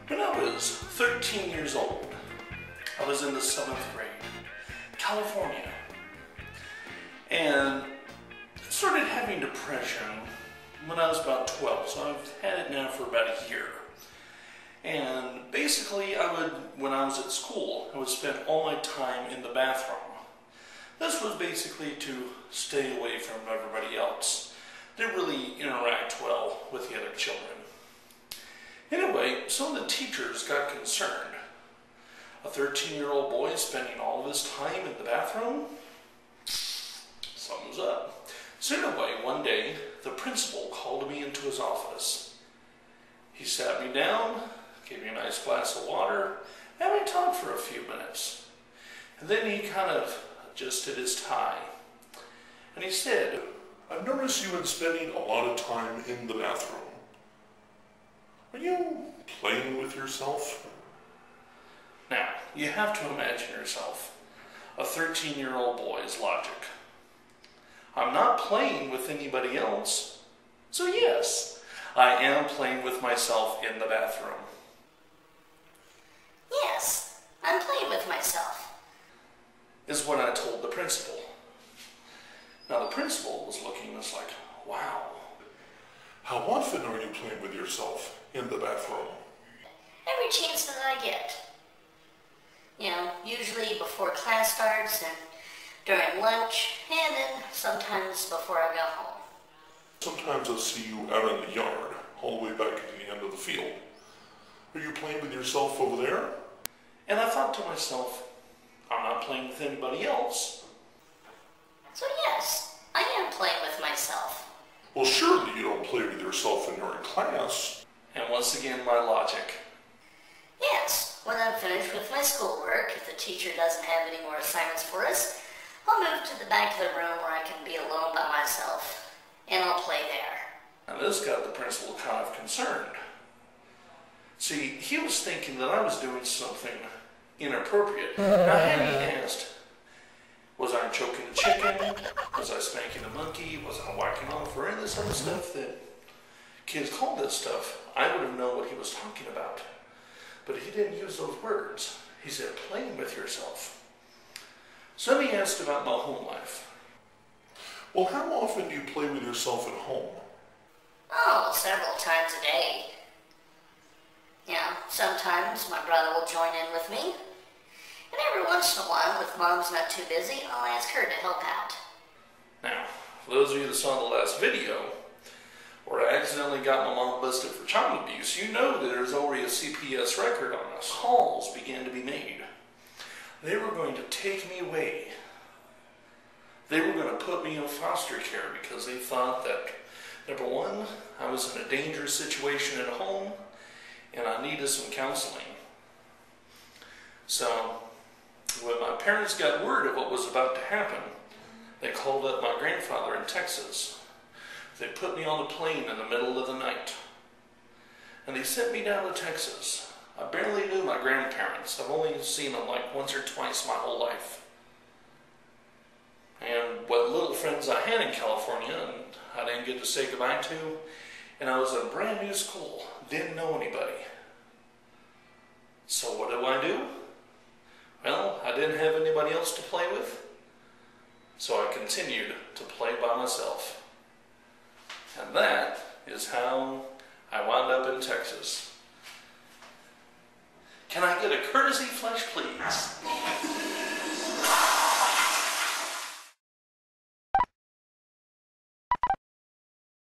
When I was 13 years old, I was in the 7th grade, California, and I started having depression when I was about 12, so I've had it now for about a year. And basically, when I was at school, I would spend all my time in the bathroom. This was basically to stay away from everybody else. Didn't really interact well with the other children. Anyway, some of the teachers got concerned. A 13-year-old boy spending all of his time in the bathroom? Something's up. So anyway, one day, the principal called me into his office. He sat me down, gave me a nice glass of water, and we talked for a few minutes. And then he kind of adjusted his tie. And he said, "I've noticed you've been spending a lot of time in the bathroom. Are you playing with yourself?" Now, you have to imagine yourself a 13-year-old boy's logic. I'm not playing with anybody else, so yes, I am playing with myself in the bathroom. Yes, I'm playing with myself, is what I told the principal. Now the principal was looking at us like, wow. How often are you playing with yourself in the bathroom? every chance that I get. Usually before class starts and during lunch, and then sometimes before I go home. Sometimes I see you out in the yard, all the way back at the end of the field. Are you playing with yourself over there? And I thought to myself, I'm not playing with anybody else. So yes, I am playing with myself. Well, surely you don't play with yourself when you're in class. And once again, my logic. Yes, when I'm finished with my schoolwork, if the teacher doesn't have any more assignments for us, I'll move to the back of the room where I can be alone by myself, and I'll play there. And this got the principal kind of concerned. See, he was thinking that I was doing something inappropriate. Now, had he asked, was I choking a chicken? Was I spanking a monkey? Was I whacking off? Or any of this other stuff that kids call this stuff, I would have known what he was talking about. But he didn't use those words. He said, playing with yourself. So then he asked about my home life. Well, how often do you play with yourself at home? Oh, several times a day. Sometimes my brother will join in with me. And every once in a while, if Mom's not too busy, I'll ask her to help out. Now, for those of you that saw the last video, where I accidentally got my mom busted for child abuse, you know that there's already a CPS record on us. Calls began to be made. They were going to take me away. They were going to put me in foster care because they thought that, number one, I was in a dangerous situation at home and I needed some counseling. So, when my parents got word of what was about to happen, they called up my grandfather in Texas. They put me on a plane in the middle of the night. And they sent me down to Texas. I barely knew my grandparents. I've only seen them like once or twice my whole life. And what little friends I had in California, and I didn't get to say goodbye to, and I was in a brand new school, didn't know anybody. So what do? Well, I didn't have anybody else to play with, so I continued to play by myself. And that is how I wound up in Texas. Can I get a courtesy flush, please?